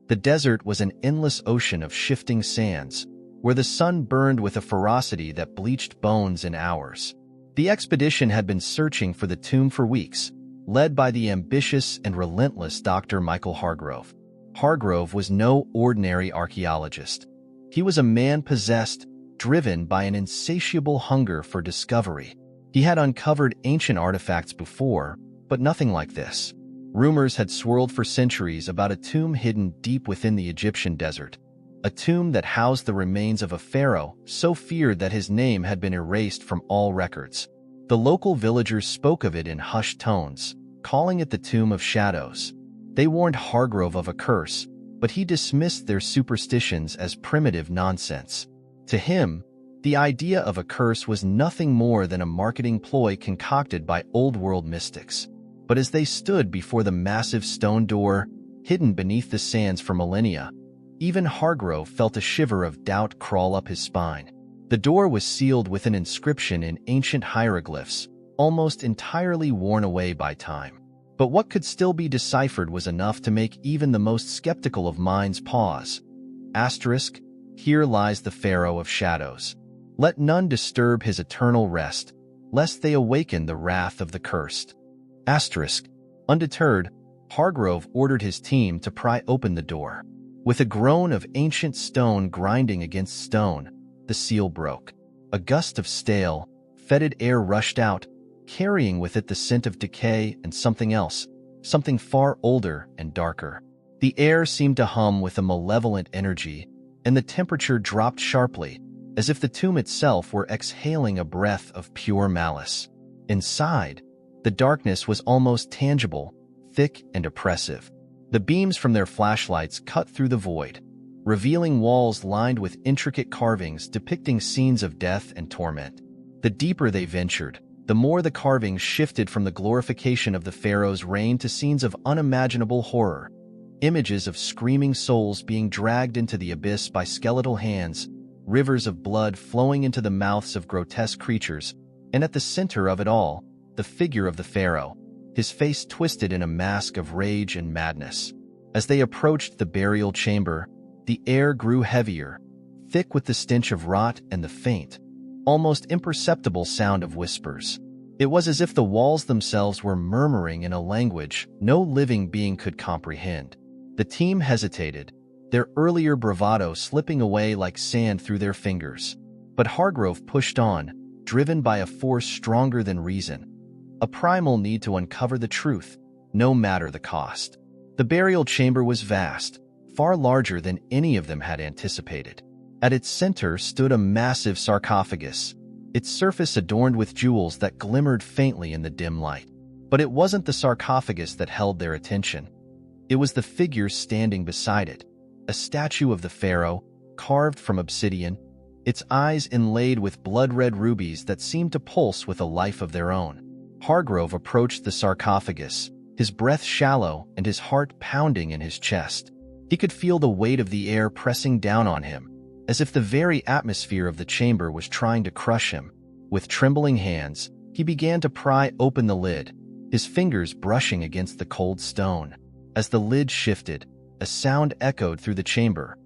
The desert was an endless ocean of shifting sands, where the sun burned with a ferocity that bleached bones in hours. The expedition had been searching for the tomb for weeks, led by the ambitious and relentless Dr. Michael Hargrove. Hargrove was no ordinary archaeologist. He was a man possessed, driven by an insatiable hunger for discovery. He had uncovered ancient artifacts before, but nothing like this. Rumors had swirled for centuries about a tomb hidden deep within the Egyptian desert, a tomb that housed the remains of a pharaoh so feared that his name had been erased from all records. The local villagers spoke of it in hushed tones, calling it the Tomb of Shadows. They warned Hargrove of a curse, but he dismissed their superstitions as primitive nonsense. To him, the idea of a curse was nothing more than a marketing ploy concocted by old-world mystics. But as they stood before the massive stone door, hidden beneath the sands for millennia, even Hargrove felt a shiver of doubt crawl up his spine. The door was sealed with an inscription in ancient hieroglyphs, almost entirely worn away by time. But what could still be deciphered was enough to make even the most skeptical of minds pause. Asterisk, here lies the Pharaoh of Shadows. Let none disturb his eternal rest, lest they awaken the wrath of the cursed. Asterisk. Undeterred, Hargrove ordered his team to pry open the door. With a groan of ancient stone grinding against stone, the seal broke. A gust of stale, fetid air rushed out, carrying with it the scent of decay and something else, something far older and darker. The air seemed to hum with a malevolent energy, and the temperature dropped sharply, as if the tomb itself were exhaling a breath of pure malice. Inside, the darkness was almost tangible, thick and oppressive. The beams from their flashlights cut through the void, revealing walls lined with intricate carvings depicting scenes of death and torment. The deeper they ventured, the more the carvings shifted from the glorification of the pharaoh's reign to scenes of unimaginable horror, images of screaming souls being dragged into the abyss by skeletal hands, rivers of blood flowing into the mouths of grotesque creatures, and at the center of it all, the figure of the pharaoh, his face twisted in a mask of rage and madness. As they approached the burial chamber, the air grew heavier, thick with the stench of rot and the faint, almost imperceptible sound of whispers. It was as if the walls themselves were murmuring in a language no living being could comprehend. The team hesitated, their earlier bravado slipping away like sand through their fingers. But Hargrove pushed on, driven by a force stronger than reason, a primal need to uncover the truth, no matter the cost. The burial chamber was vast, far larger than any of them had anticipated. At its center stood a massive sarcophagus, its surface adorned with jewels that glimmered faintly in the dim light. But it wasn't the sarcophagus that held their attention. It was the figure standing beside it, a statue of the pharaoh, carved from obsidian, its eyes inlaid with blood-red rubies that seemed to pulse with a life of their own. Hargrove approached the sarcophagus, his breath shallow and his heart pounding in his chest. He could feel the weight of the air pressing down on him, as if the very atmosphere of the chamber was trying to crush him. With trembling hands, he began to pry open the lid, his fingers brushing against the cold stone. As the lid shifted, a sound echoed through the chamber,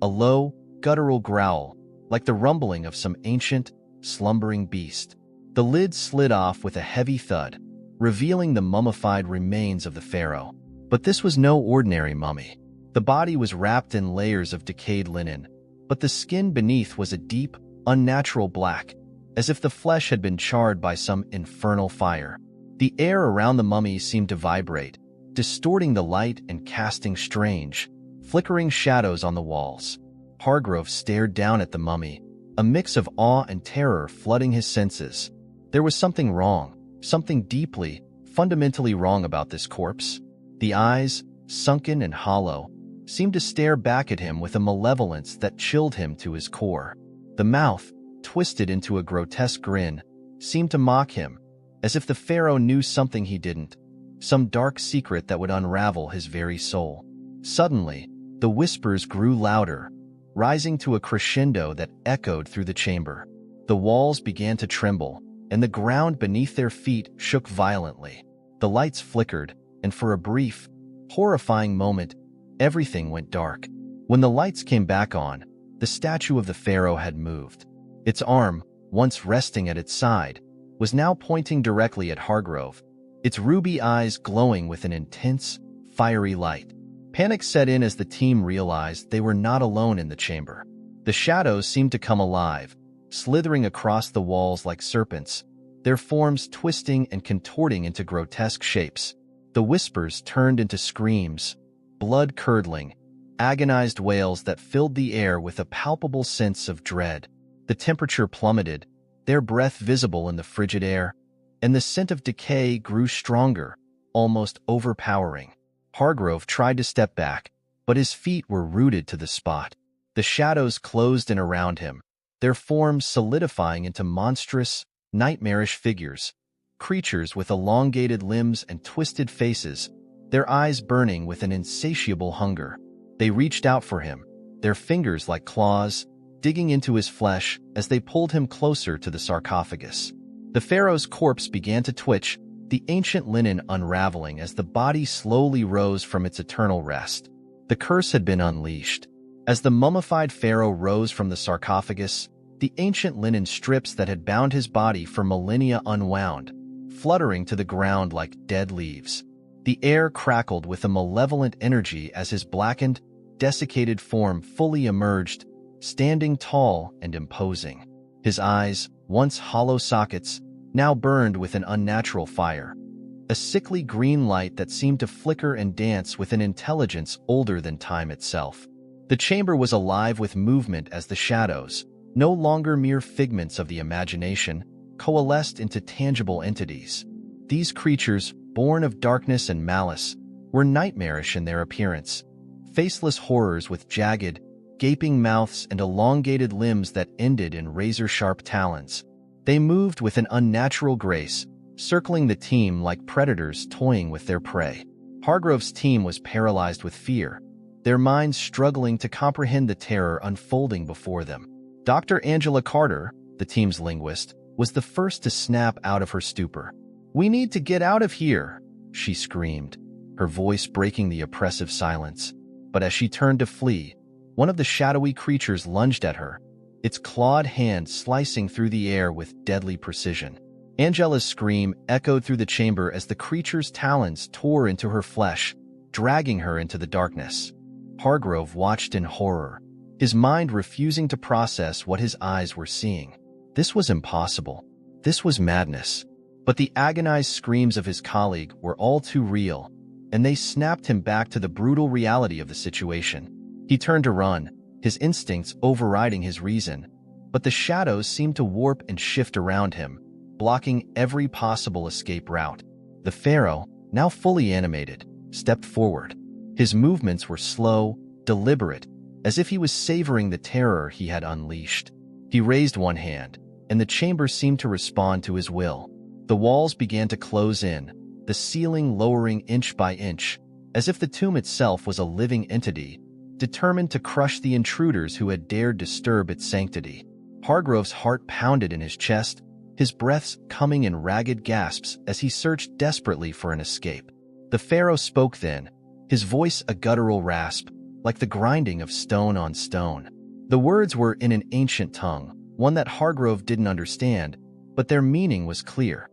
a low, guttural growl, like the rumbling of some ancient, slumbering beast. The lid slid off with a heavy thud, revealing the mummified remains of the pharaoh. But this was no ordinary mummy. The body was wrapped in layers of decayed linen, but the skin beneath was a deep, unnatural black, as if the flesh had been charred by some infernal fire. The air around the mummy seemed to vibrate, distorting the light and casting strange, flickering shadows on the walls. Hargrove stared down at the mummy, a mix of awe and terror flooding his senses. There was something wrong, something deeply, fundamentally wrong about this corpse. The eyes, sunken and hollow, seemed to stare back at him with a malevolence that chilled him to his core. The mouth, twisted into a grotesque grin, seemed to mock him, as if the pharaoh knew something he didn't, some dark secret that would unravel his very soul. Suddenly, the whispers grew louder, rising to a crescendo that echoed through the chamber. The walls began to tremble, and the ground beneath their feet shook violently. The lights flickered, and for a brief, horrifying moment, Everything went dark. When the lights came back on, the statue of the pharaoh had moved. Its arm, once resting at its side, was now pointing directly at Hargrove, its ruby eyes glowing with an intense, fiery light. Panic set in as the team realized they were not alone in the chamber. The shadows seemed to come alive, slithering across the walls like serpents, their forms twisting and contorting into grotesque shapes. The whispers turned into screams, blood-curdling, agonized wails that filled the air with a palpable sense of dread. The temperature plummeted, their breath visible in the frigid air, and the scent of decay grew stronger, almost overpowering. Hargrove tried to step back, but his feet were rooted to the spot. The shadows closed in around him, their forms solidifying into monstrous, nightmarish figures, creatures with elongated limbs and twisted faces, their eyes burning with an insatiable hunger. They reached out for him, their fingers like claws, digging into his flesh as they pulled him closer to the sarcophagus. The pharaoh's corpse began to twitch, the ancient linen unraveling as the body slowly rose from its eternal rest. The curse had been unleashed. As the mummified pharaoh rose from the sarcophagus, the ancient linen strips that had bound his body for millennia unwound, fluttering to the ground like dead leaves. The air crackled with a malevolent energy as his blackened, desiccated form fully emerged, standing tall and imposing. His eyes, once hollow sockets, now burned with an unnatural fire, a sickly green light that seemed to flicker and dance with an intelligence older than time itself. The chamber was alive with movement as the shadows, no longer mere figments of the imagination, coalesced into tangible entities. These creatures, born of darkness and malice, were nightmarish in their appearance, faceless horrors with jagged, gaping mouths and elongated limbs that ended in razor-sharp talons. They moved with an unnatural grace, circling the team like predators toying with their prey. Hargrove's team was paralyzed with fear, their minds struggling to comprehend the terror unfolding before them. Dr. Angela Carter, the team's linguist, was the first to snap out of her stupor. "We need to get out of here," she screamed, her voice breaking the oppressive silence. But as she turned to flee, one of the shadowy creatures lunged at her, its clawed hand slicing through the air with deadly precision. Angela's scream echoed through the chamber as the creature's talons tore into her flesh, dragging her into the darkness. Hargrove watched in horror, his mind refusing to process what his eyes were seeing. This was impossible. This was madness. But the agonized screams of his colleague were all too real, and they snapped him back to the brutal reality of the situation. He turned to run, his instincts overriding his reason, but the shadows seemed to warp and shift around him, blocking every possible escape route. The pharaoh, now fully animated, stepped forward. His movements were slow, deliberate, as if he was savoring the terror he had unleashed. He raised one hand, and the chamber seemed to respond to his will. The walls began to close in, the ceiling lowering inch by inch, as if the tomb itself was a living entity, determined to crush the intruders who had dared disturb its sanctity. Hargrove's heart pounded in his chest, his breaths coming in ragged gasps as he searched desperately for an escape. The pharaoh spoke then, his voice a guttural rasp, like the grinding of stone on stone. The words were in an ancient tongue, one that Hargrove didn't understand, but their meaning was clear.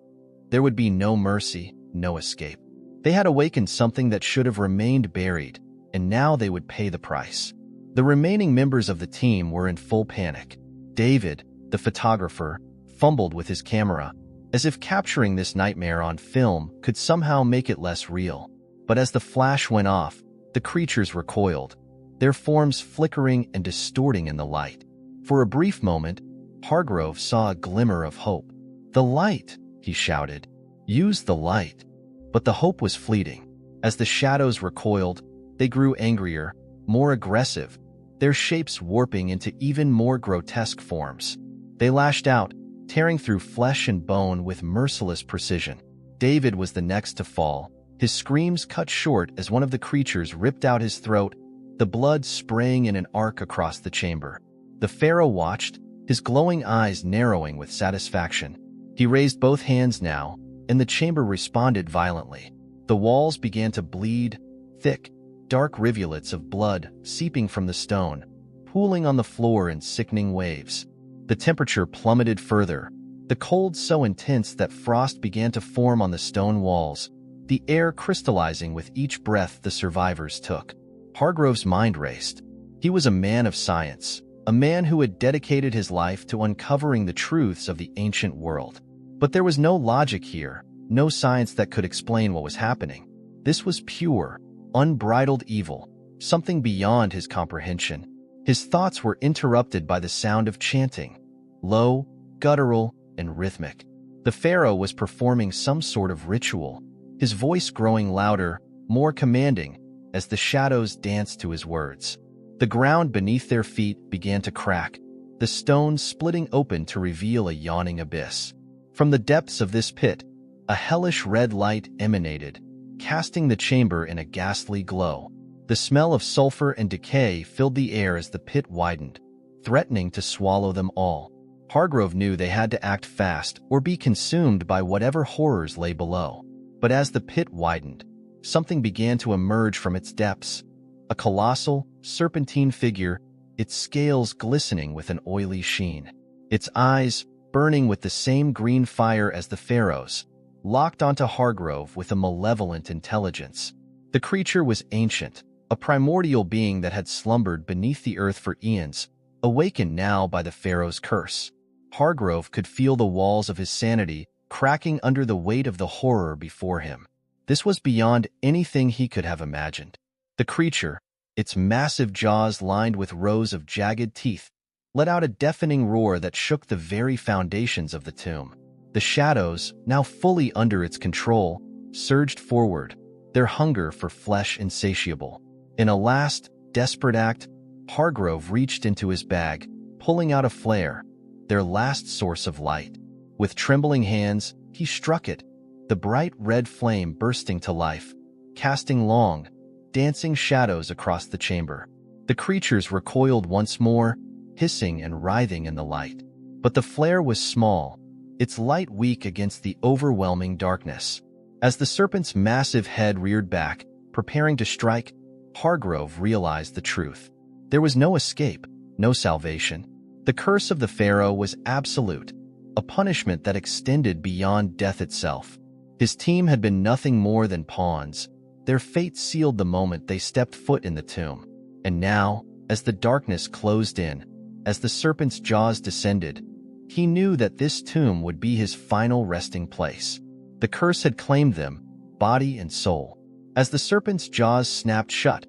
There would be no mercy, no escape. They had awakened something that should have remained buried, and now they would pay the price. The remaining members of the team were in full panic. David, the photographer, fumbled with his camera, as if capturing this nightmare on film could somehow make it less real. But as the flash went off, the creatures recoiled, their forms flickering and distorting in the light. For a brief moment, Hargrove saw a glimmer of hope. "The light!" he shouted. "Use the light." But the hope was fleeting. As the shadows recoiled, they grew angrier, more aggressive, their shapes warping into even more grotesque forms. They lashed out, tearing through flesh and bone with merciless precision. David was the next to fall, his screams cut short as one of the creatures ripped out his throat, the blood spraying in an arc across the chamber. The pharaoh watched, his glowing eyes narrowing with satisfaction. He raised both hands now, and the chamber responded violently. The walls began to bleed, thick, dark rivulets of blood seeping from the stone, pooling on the floor in sickening waves. The temperature plummeted further, the cold so intense that frost began to form on the stone walls, the air crystallizing with each breath the survivors took. Hargrove's mind raced. He was a man of science, a man who had dedicated his life to uncovering the truths of the ancient world. But there was no logic here, no science that could explain what was happening. This was pure, unbridled evil, something beyond his comprehension. His thoughts were interrupted by the sound of chanting, low, guttural, and rhythmic. The Pharaoh was performing some sort of ritual, his voice growing louder, more commanding, as the shadows danced to his words. The ground beneath their feet began to crack, the stones splitting open to reveal a yawning abyss. From the depths of this pit, a hellish red light emanated, casting the chamber in a ghastly glow. The smell of sulfur and decay filled the air as the pit widened, threatening to swallow them all. Hargrove knew they had to act fast or be consumed by whatever horrors lay below. But as the pit widened, something began to emerge from its depths. A colossal, serpentine figure, its scales glistening with an oily sheen. Its eyes, burning with the same green fire as the Pharaoh's, locked onto Hargrove with a malevolent intelligence. The creature was ancient, a primordial being that had slumbered beneath the earth for eons, awakened now by the Pharaoh's curse. Hargrove could feel the walls of his sanity cracking under the weight of the horror before him. This was beyond anything he could have imagined. The creature, its massive jaws lined with rows of jagged teeth, let out a deafening roar that shook the very foundations of the tomb. The shadows, now fully under its control, surged forward, their hunger for flesh insatiable. In a last, desperate act, Hargrove reached into his bag, pulling out a flare, their last source of light. With trembling hands, he struck it, the bright red flame bursting to life, casting long, dancing shadows across the chamber. The creatures recoiled once more, hissing and writhing in the light. But the flare was small, its light weak against the overwhelming darkness. As the serpent's massive head reared back, preparing to strike, Hargrove realized the truth. There was no escape, no salvation. The curse of the Pharaoh was absolute, a punishment that extended beyond death itself. His team had been nothing more than pawns, their fate sealed the moment they stepped foot in the tomb. And now, as the darkness closed in, as the serpent's jaws descended, he knew that this tomb would be his final resting place. The curse had claimed them, body and soul. As the serpent's jaws snapped shut,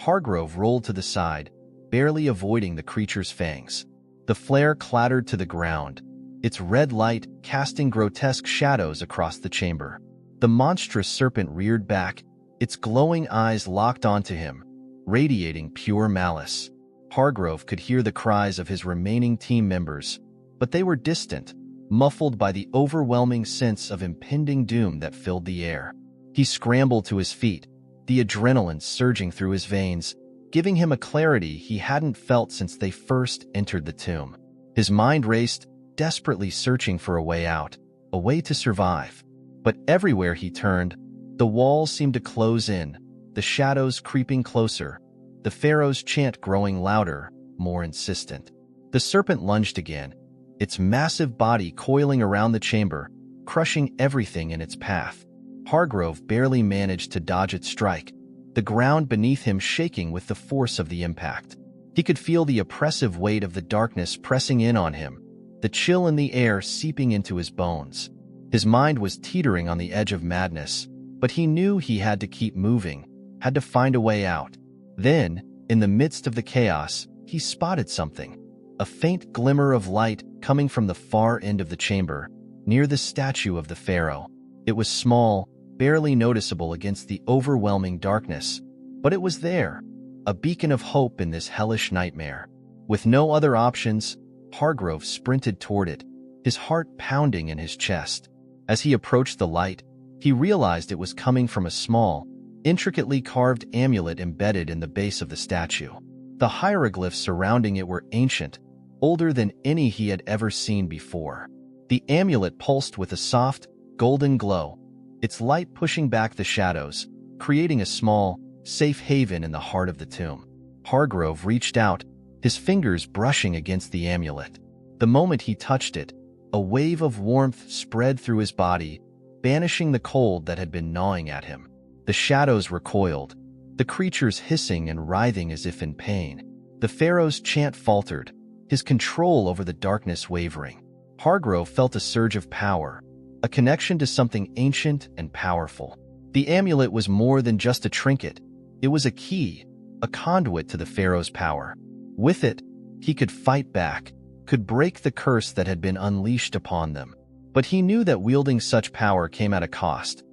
Hargrove rolled to the side, barely avoiding the creature's fangs. The flare clattered to the ground, its red light casting grotesque shadows across the chamber. The monstrous serpent reared back, its glowing eyes locked onto him, radiating pure malice. Hargrove could hear the cries of his remaining team members, but they were distant, muffled by the overwhelming sense of impending doom that filled the air. He scrambled to his feet, the adrenaline surging through his veins, giving him a clarity he hadn't felt since they first entered the tomb. His mind raced, desperately searching for a way out, a way to survive. But everywhere he turned, the walls seemed to close in, the shadows creeping closer, the Pharaoh's chant growing louder, more insistent. The serpent lunged again, its massive body coiling around the chamber, crushing everything in its path. Hargrove barely managed to dodge its strike, the ground beneath him shaking with the force of the impact. He could feel the oppressive weight of the darkness pressing in on him, the chill in the air seeping into his bones. His mind was teetering on the edge of madness, but he knew he had to keep moving, had to find a way out. Then, in the midst of the chaos, he spotted something. A faint glimmer of light coming from the far end of the chamber, near the statue of the Pharaoh. It was small, barely noticeable against the overwhelming darkness, but it was there, a beacon of hope in this hellish nightmare. With no other options, Hargrove sprinted toward it, his heart pounding in his chest. As he approached the light, he realized it was coming from a small, intricately carved amulet embedded in the base of the statue. The hieroglyphs surrounding it were ancient, older than any he had ever seen before. The amulet pulsed with a soft, golden glow, its light pushing back the shadows, creating a small, safe haven in the heart of the tomb. Hargrove reached out, his fingers brushing against the amulet. The moment he touched it, a wave of warmth spread through his body, banishing the cold that had been gnawing at him. The shadows recoiled, the creatures hissing and writhing as if in pain. The Pharaoh's chant faltered, his control over the darkness wavering. Hargrove felt a surge of power, a connection to something ancient and powerful. The amulet was more than just a trinket. It was a key, a conduit to the Pharaoh's power. With it, he could fight back, could break the curse that had been unleashed upon them. But he knew that wielding such power came at a cost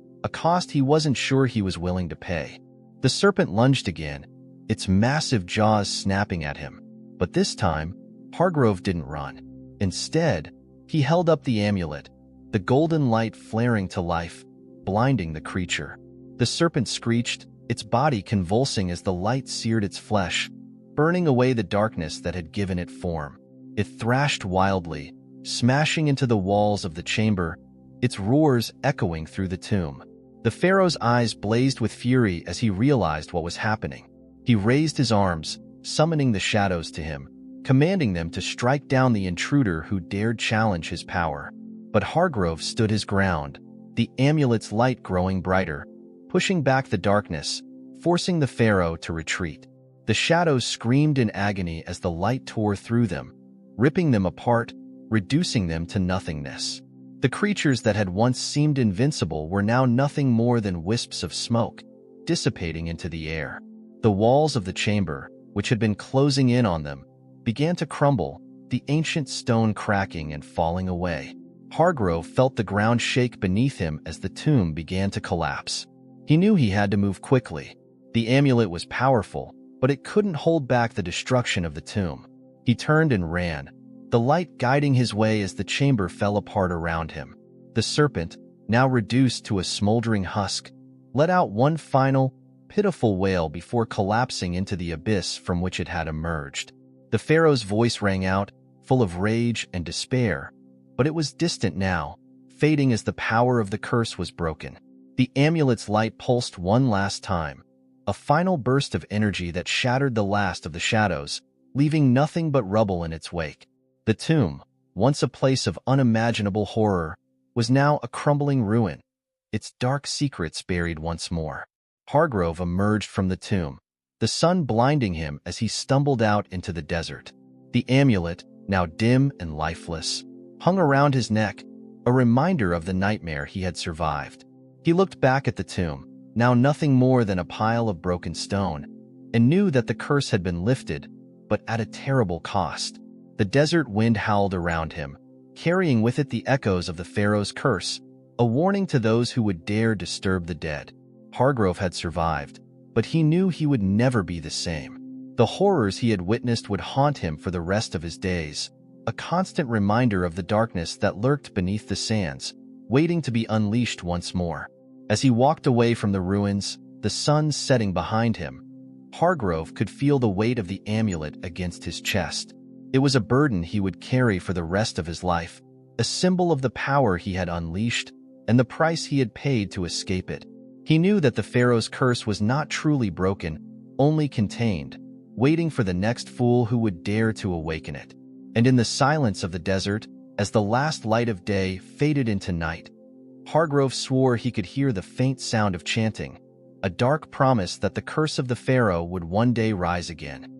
he wasn't sure he was willing to pay. The serpent lunged again, its massive jaws snapping at him. But this time, Hargrove didn't run. Instead, he held up the amulet, the golden light flaring to life, blinding the creature. The serpent screeched, its body convulsing as the light seared its flesh, burning away the darkness that had given it form. It thrashed wildly, smashing into the walls of the chamber, its roars echoing through the tomb. The Pharaoh's eyes blazed with fury as he realized what was happening. He raised his arms, summoning the shadows to him, commanding them to strike down the intruder who dared challenge his power. But Hargrove stood his ground, the amulet's light growing brighter, pushing back the darkness, forcing the Pharaoh to retreat. The shadows screamed in agony as the light tore through them, ripping them apart, reducing them to nothingness. The creatures that had once seemed invincible were now nothing more than wisps of smoke, dissipating into the air. The walls of the chamber, which had been closing in on them, began to crumble, the ancient stone cracking and falling away. Hargrove felt the ground shake beneath him as the tomb began to collapse. He knew he had to move quickly. The amulet was powerful, but it couldn't hold back the destruction of the tomb. He turned and ran, the light guiding his way as the chamber fell apart around him. The serpent, now reduced to a smoldering husk, let out one final, pitiful wail before collapsing into the abyss from which it had emerged. The Pharaoh's voice rang out, full of rage and despair, but it was distant now, fading as the power of the curse was broken. The amulet's light pulsed one last time, a final burst of energy that shattered the last of the shadows, leaving nothing but rubble in its wake. The tomb, once a place of unimaginable horror, was now a crumbling ruin, its dark secrets buried once more. Hargrove emerged from the tomb, the sun blinding him as he stumbled out into the desert. The amulet, now dim and lifeless, hung around his neck, a reminder of the nightmare he had survived. He looked back at the tomb, now nothing more than a pile of broken stone, and knew that the curse had been lifted, but at a terrible cost. The desert wind howled around him, carrying with it the echoes of the Pharaoh's curse, a warning to those who would dare disturb the dead. Hargrove had survived, but he knew he would never be the same. The horrors he had witnessed would haunt him for the rest of his days, a constant reminder of the darkness that lurked beneath the sands, waiting to be unleashed once more. As he walked away from the ruins, the sun setting behind him, Hargrove could feel the weight of the amulet against his chest. It was a burden he would carry for the rest of his life, a symbol of the power he had unleashed and the price he had paid to escape it. He knew that the Pharaoh's curse was not truly broken, only contained, waiting for the next fool who would dare to awaken it. And in the silence of the desert, as the last light of day faded into night, Hargrove swore he could hear the faint sound of chanting, a dark promise that the curse of the Pharaoh would one day rise again.